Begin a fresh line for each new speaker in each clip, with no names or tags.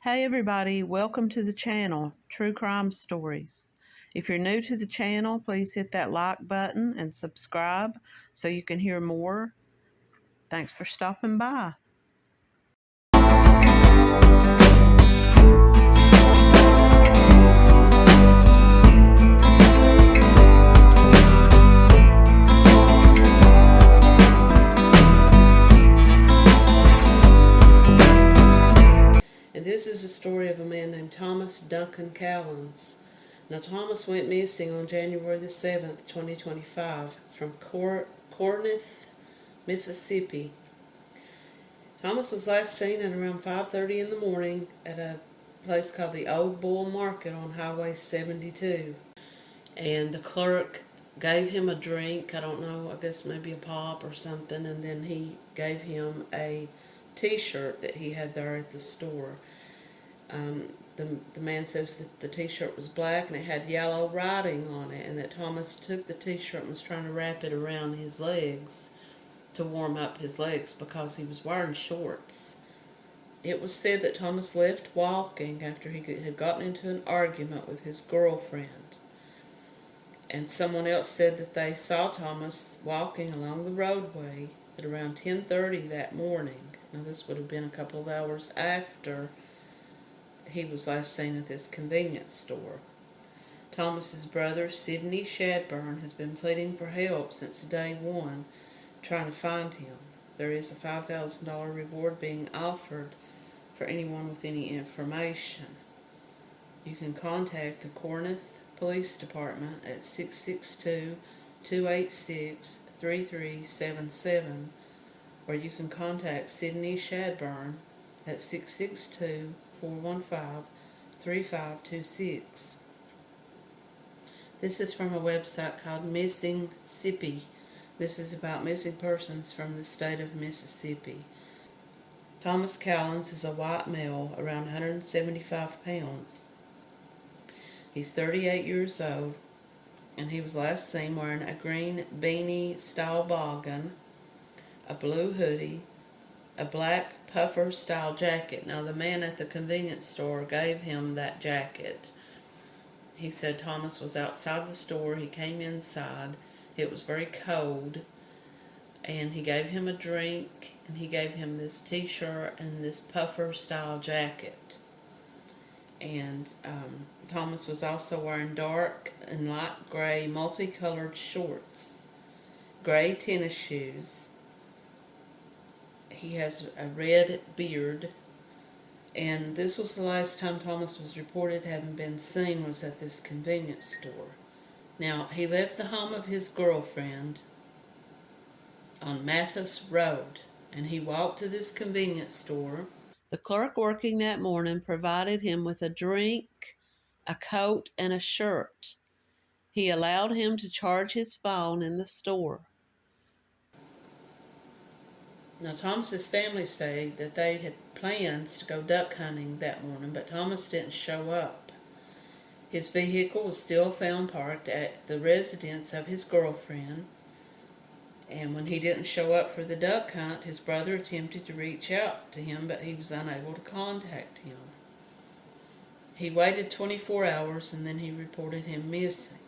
Hey everybody, welcome to the channel, True Crime Stories. If you're new to the channel, please hit that like button and subscribe so you can hear more. Thanks for stopping by. And this is a story of a man named Thomas Duncan Callens. Now, Thomas went missing on January the 7th, 2025, from Corinth, Mississippi. Thomas was last seen at around 5:30 in the morning at a place called the Old Bull Market on Highway 72. And the clerk gave him a drink, I don't know, I guess maybe a pop or something, and then he gave him a t-shirt that he had there at the store. The man says that the t-shirt was black and it had yellow writing on it, and that Thomas took the t-shirt and was trying to wrap it around his legs to warm up his legs because he was wearing shorts. It was said that Thomas left walking after he had gotten into an argument with his girlfriend. And someone else said that they saw Thomas walking along the roadway at around 10:30 that morning. Now, this would have been a couple of hours after he was last seen at this convenience store. Thomas's brother, Sidney Shadburn, has been pleading for help since day one, trying to find him. There is a $5,000 reward being offered for anyone with any information. You can contact the Corinth Police Department at 662-286-3377, or you can contact Sidney Shadburn at 662-415-3526. This is from a website called Mississippi. This is about missing persons from the state of Mississippi. Thomas Callens is a white male, around 175 pounds. He's 38 years old, and he was last seen wearing a green beanie-style bogan, a blue hoodie, a black puffer-style jacket. Now, the man at the convenience store gave him that jacket. He said Thomas was outside the store. He came inside. It was very cold, and he gave him a drink, and he gave him this t-shirt and this puffer-style jacket. And Thomas was also wearing dark and light gray multicolored shorts, gray tennis shoes. He has a red beard, and this was the last time Thomas was reported having been seen, was at this convenience store. Now, he left the home of his girlfriend on Mathis Road, and he walked to this convenience store. The clerk working that morning provided him with a drink, a coat, and a shirt. He allowed him to charge his phone in the store. Now, Thomas's family say that they had plans to go duck hunting that morning, but Thomas didn't show up. His vehicle was still found parked at the residence of his girlfriend, and when he didn't show up for the duck hunt, his brother attempted to reach out to him, but he was unable to contact him. He waited 24 hours, and then he reported him missing.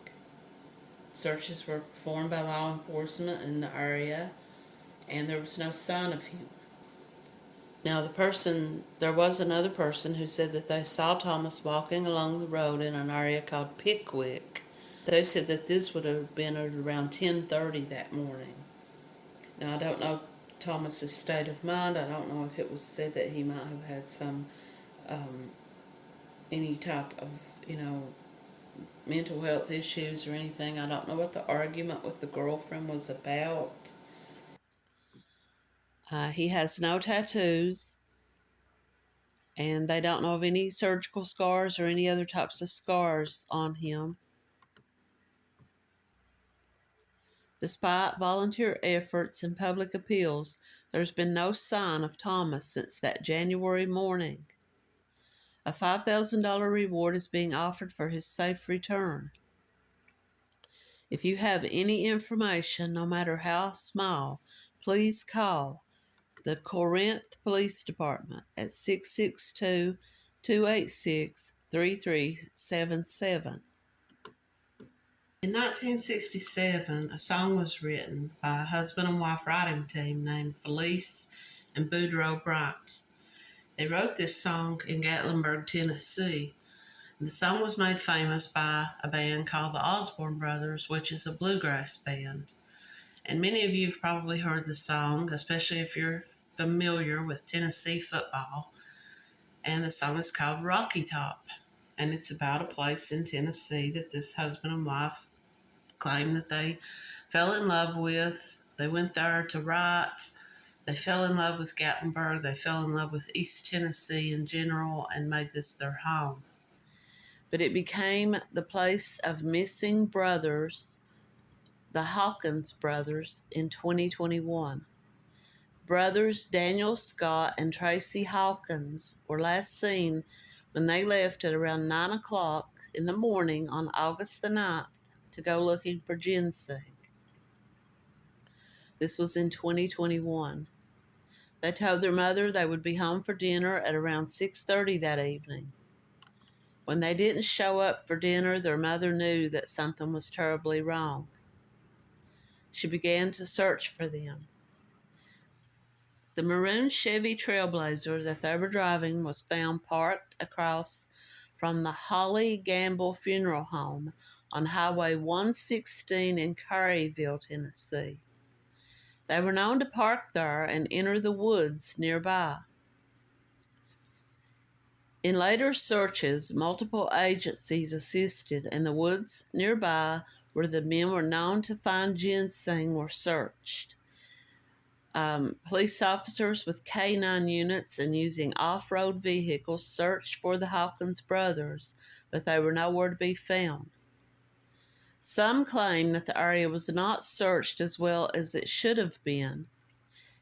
Searches were performed by law enforcement in the area, and there was no sign of him. Now, there was another person who said that they saw Thomas walking along the road in an area called Pickwick. They said that this would have been at around 10:30 that morning. Now, I don't know Thomas's state of mind. I don't know if it was said that he might have had some, any type of, mental health issues or anything. I don't know what the argument with the girlfriend was about. He has no tattoos, and they don't know of any surgical scars or any other types of scars on him. Despite volunteer efforts and public appeals, there's been no sign of Thomas since that January morning. A $5,000 reward is being offered for his safe return. If you have any information, no matter how small, please call the Corinth Police Department at 662 286 3377. In 1967, a song was written by a husband and wife writing team named Felice and Boudreaux Bryant. They wrote this song in Gatlinburg, Tennessee. The song was made famous by a band called the Osborne Brothers, which is a bluegrass band. And many of you have probably heard the song, especially if you're familiar with Tennessee football. And the song is called Rocky Top. And it's about a place in Tennessee that this husband and wife claim that they fell in love with. They went there to write. They fell in love with Gatlinburg. They fell in love with East Tennessee in general and made this their home. But it became the place of missing brothers, the Hawkins brothers, in 2021. Brothers Daniel, Scott, and Tracy Hawkins were last seen when they left at around 9 o'clock in the morning on August the 9th to go looking for ginseng. This was in 2021. They told their mother they would be home for dinner at around 6:30 that evening. When they didn't show up for dinner, their mother knew that something was terribly wrong. She began to search for them. The maroon Chevy Trailblazer that they were driving was found parked across from the Holly Gamble Funeral Home on Highway 116 in Caryville, Tennessee. They were known to park there and enter the woods nearby. In later searches, multiple agencies assisted, and the woods nearby where the men were known to find ginseng were searched. Police officers with K-9 units and using off-road vehicles searched for the Hawkins brothers, but they were nowhere to be found. Some claim that the area was not searched as well as it should have been,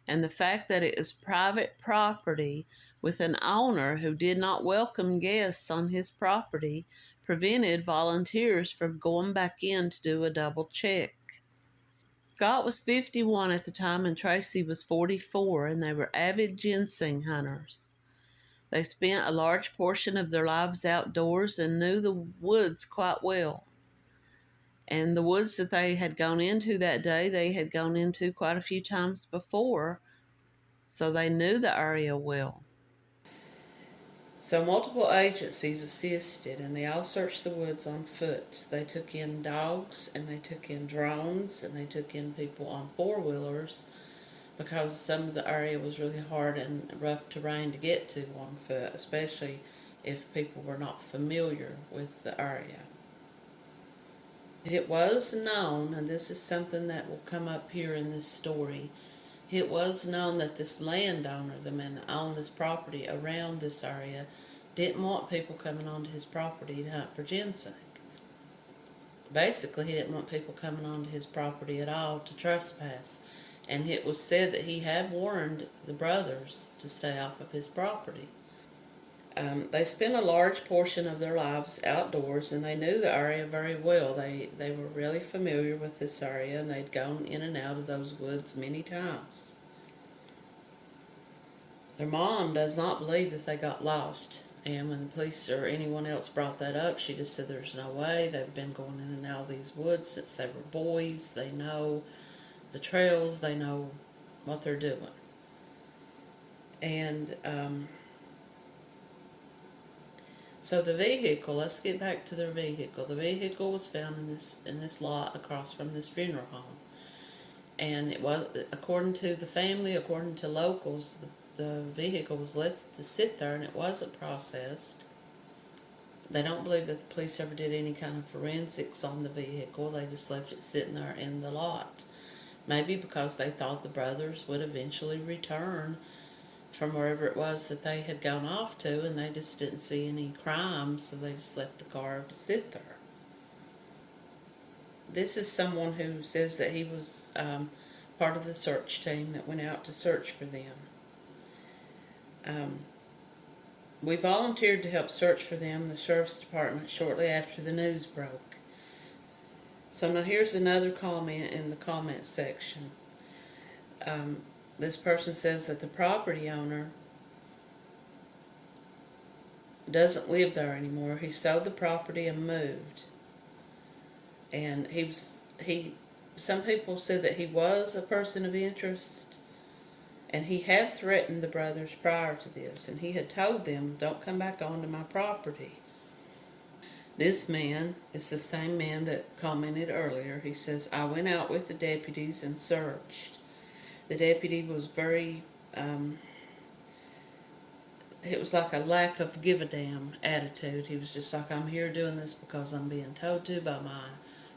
and the fact that it is private property with an owner who did not welcome guests on his property prevented volunteers from going back in to do a double check. Scott was 51 at the time and Tracy was 44, and they were avid ginseng hunters. They spent a large portion of their lives outdoors and knew the woods quite well. And the woods that they had gone into that day, they had gone into quite a few times before, so they knew the area well. So multiple agencies assisted, and they all searched the woods on foot. They took in dogs, and they took in drones, and they took in people on four-wheelers because some of the area was really hard and rough terrain to get to on foot, especially if people were not familiar with the area. It was known, and this is something that will come up here in this story, it was known that this landowner, the man that owned this property around this area, didn't want people coming onto his property to hunt for ginseng. Basically, he didn't want people coming onto his property at all to trespass. And it was said that he had warned the brothers to stay off of his property. They spent a large portion of their lives outdoors, and they knew the area very well. They were really familiar with this area, and they'd gone in and out of those woods many times. Their mom does not believe that they got lost, and when the police or anyone else brought that up, she just said there's no way. They've been going in and out of these woods since they were boys. They know the trails. They know what they're doing. And so the vehicle, let's get back to their vehicle. The vehicle was found in this lot across from this funeral home. And it was, according to the family, according to locals, the vehicle was left to sit there and it wasn't processed. They don't believe that the police ever did any kind of forensics on the vehicle. They just left it sitting there in the lot. Maybe because they thought the brothers would eventually return from wherever it was that they had gone off to, and they just didn't see any crime, so they just left the car to sit there. This is someone who says that he was part of the search team that went out to search for them. We volunteered to help search for them, the sheriff's department, shortly after the news broke. So now here's another comment in the comment section. This person says that the property owner doesn't live there anymore. He sold the property and moved. And some people said that he was a person of interest, and he had threatened the brothers prior to this, and he had told them, don't come back onto my property. This man is the same man that commented earlier. He says, I went out with the deputies and searched. The deputy was very, it was like a lack of give a damn attitude. He was just like, I'm here doing this because I'm being told to by my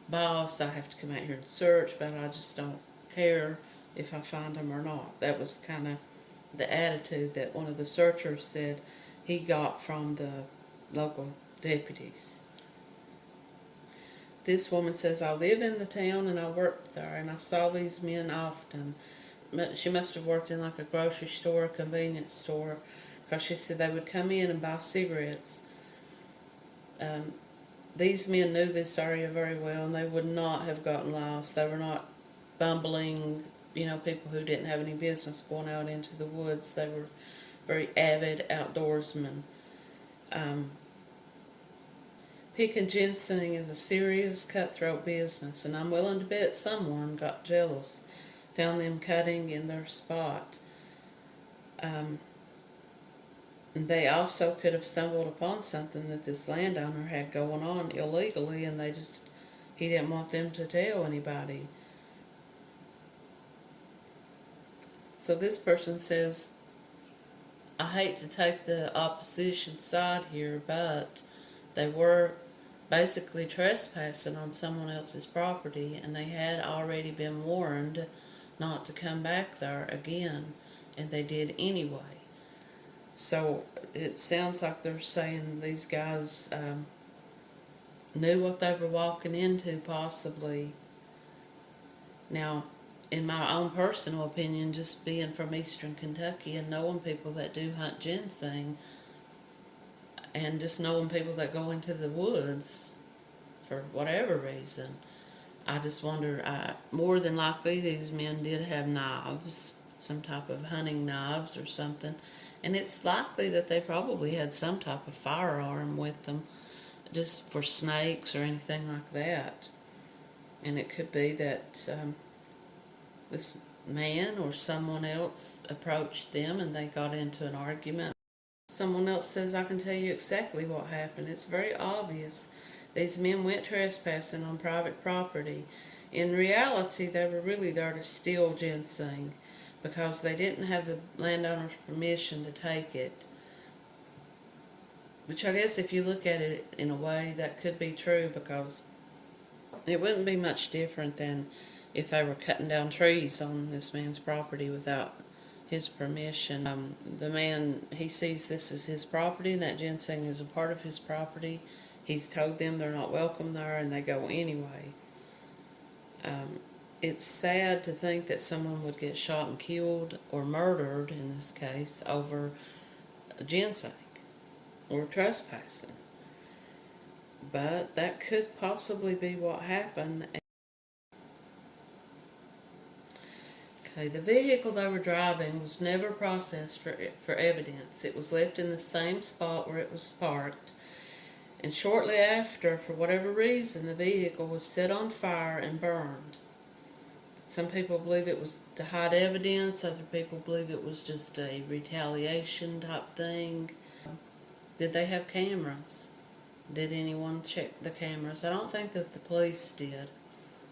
boss. I have to come out here and search, but I just don't care if I find them or not. That was kind of the attitude that one of the searchers said he got from the local deputies. This woman says, I live in the town and I work there, and I saw these men often. She must have worked in like a grocery store, a convenience store, because she said they would come in and buy cigarettes. These men knew this area very well, and they would not have gotten lost. They were not bumbling, people who didn't have any business going out into the woods. They were very avid outdoorsmen. Picking ginseng is a serious cutthroat business, and I'm willing to bet someone got jealous, found them cutting in their spot. They also could have stumbled upon something that this landowner had going on illegally, and he didn't want them to tell anybody. So this person says, I hate to take the opposition side here, but they were basically trespassing on someone else's property, and they had already been warned not to come back there again, and they did anyway. So it sounds like they're saying these guys knew what they were walking into, possibly. Now, in my own personal opinion, just being from eastern Kentucky and knowing people that do hunt ginseng, and just knowing people that go into the woods for whatever reason, I just wonder, more than likely these men did have knives, some type of hunting knives or something, and it's likely that they probably had some type of firearm with them, just for snakes or anything like that. And it could be that this man or someone else approached them and they got into an argument. Someone else says, I can tell you exactly what happened. It's very obvious. These men went trespassing on private property. In reality, they were really there to steal ginseng because they didn't have the landowner's permission to take it. Which I guess if you look at it in a way, that could be true, because it wouldn't be much different than if they were cutting down trees on this man's property without his permission. The man, he sees this as his property, and that ginseng is a part of his property. He's told them they're not welcome there, and they go anyway. It's sad to think that someone would get shot and killed, or murdered in this case, over ginseng or trespassing. But that could possibly be what happened. Okay, the vehicle they were driving was never processed for evidence. It was left in the same spot where it was parked, and shortly after, for whatever reason, the vehicle was set on fire and burned. Some people believe it was to hide evidence, other people believe it was just a retaliation type thing. Did they have cameras? Did anyone check the cameras? I don't think that the police did.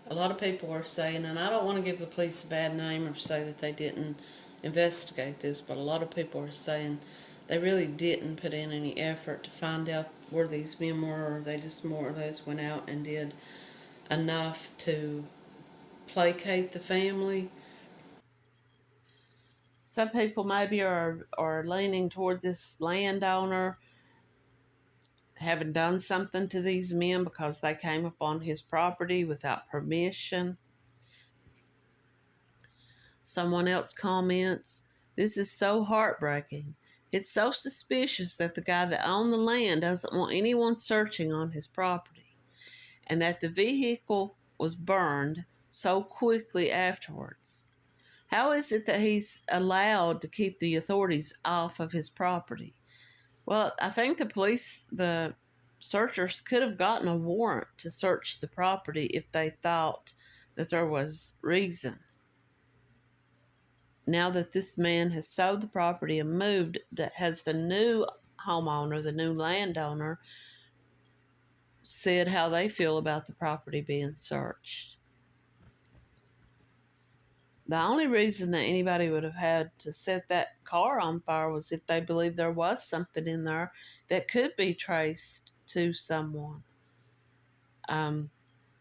A lot of people are saying, and I don't want to give the police a bad name or say that they didn't investigate this, but a lot of people are saying they really didn't put in any effort to find out where these men were, or they just more or less went out and did enough to placate the family. Some people maybe are leaning toward this landowner having done something to these men because they came upon his property without permission. Someone else comments, this is so heartbreaking. It's so suspicious that the guy that owned the land doesn't want anyone searching on his property, and that the vehicle was burned so quickly afterwards. How is it that he's allowed to keep the authorities off of his property? Well, I think the searchers could have gotten a warrant to search the property if they thought that there was reason. Now that this man has sold the property and moved, that has the new homeowner, the new landowner, said how they feel about the property being searched. The only reason that anybody would have had to set that car on fire was if they believed there was something in there that could be traced to someone.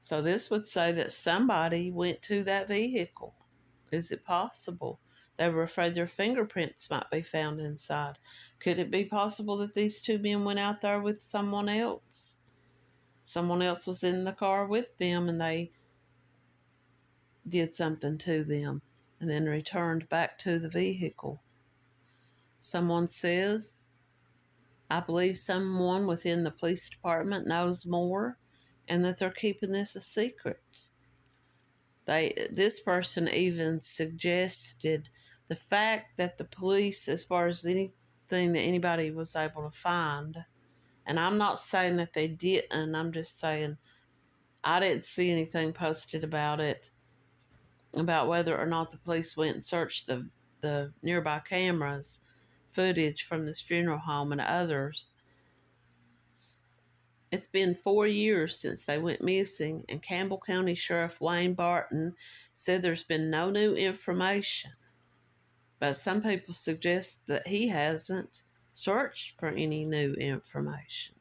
So this would say that somebody went to that vehicle. Is it possible? They were afraid their fingerprints might be found inside. Could it be possible that these two men went out there with someone else? Someone else was in the car with them and they did something to them and then returned back to the vehicle. Someone says, I believe someone within the police department knows more and that they're keeping this a secret. This person even suggested the fact that the police, as far as anything that anybody was able to find, and I'm not saying that they didn't, I'm just saying I didn't see anything posted about it, about whether or not the police went and searched the nearby cameras, footage from this funeral home and others. It's been 4 years since they went missing, and Campbell County Sheriff Wayne Barton said there's been no new information. But some people suggest that he hasn't searched for any new information.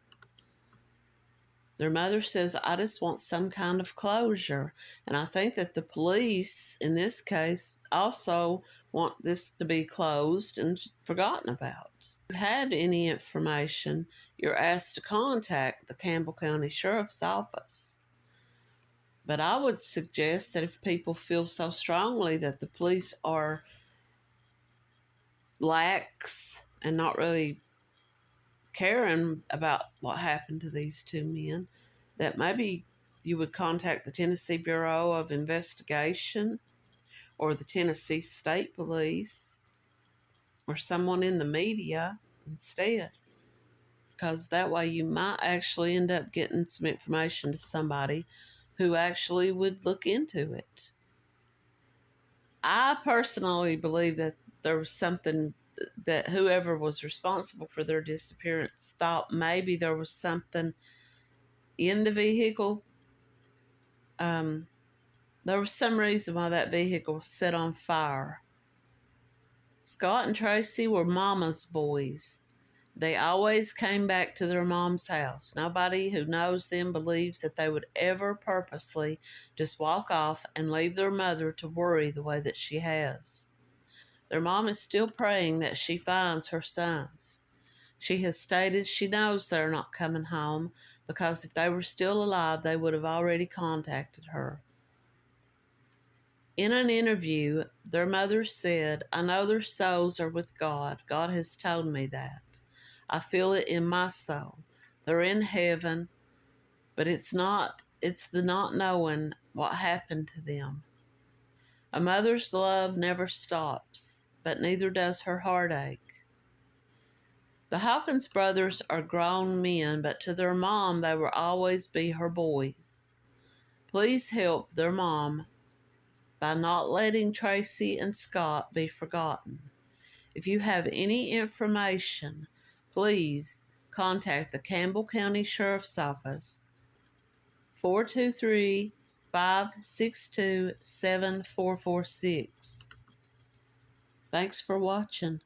Their mother says, I just want some kind of closure. And I think that the police, in this case, also want this to be closed and forgotten about. If you have any information, you're asked to contact the Campbell County Sheriff's Office. But I would suggest that if people feel so strongly that the police are lax and not really caring about what happened to these two men, that maybe you would contact the Tennessee Bureau of Investigation or the Tennessee State Police or someone in the media instead, because that way you might actually end up getting some information to somebody who actually would look into it. I personally believe that there was something that whoever was responsible for their disappearance thought maybe there was something in the vehicle. There was some reason why that vehicle was set on fire. Scott and Tracy were mama's boys. They always came back to their mom's house. Nobody who knows them believes that they would ever purposely just walk off and leave their mother to worry the way that she has. Their mom is still praying that she finds her sons. She has stated she knows they're not coming home because if they were still alive, they would have already contacted her. In an interview, their mother said, I know their souls are with God. God has told me that. I feel it in my soul. They're in heaven, but it's the not knowing what happened to them. A mother's love never stops, but neither does her heartache. The Hawkins brothers are grown men, but to their mom, they will always be her boys. Please help their mom by not letting Tracy and Scott be forgotten. If you have any information, please contact the Campbell County Sheriff's Office, 423-562-7446. Thanks for watching.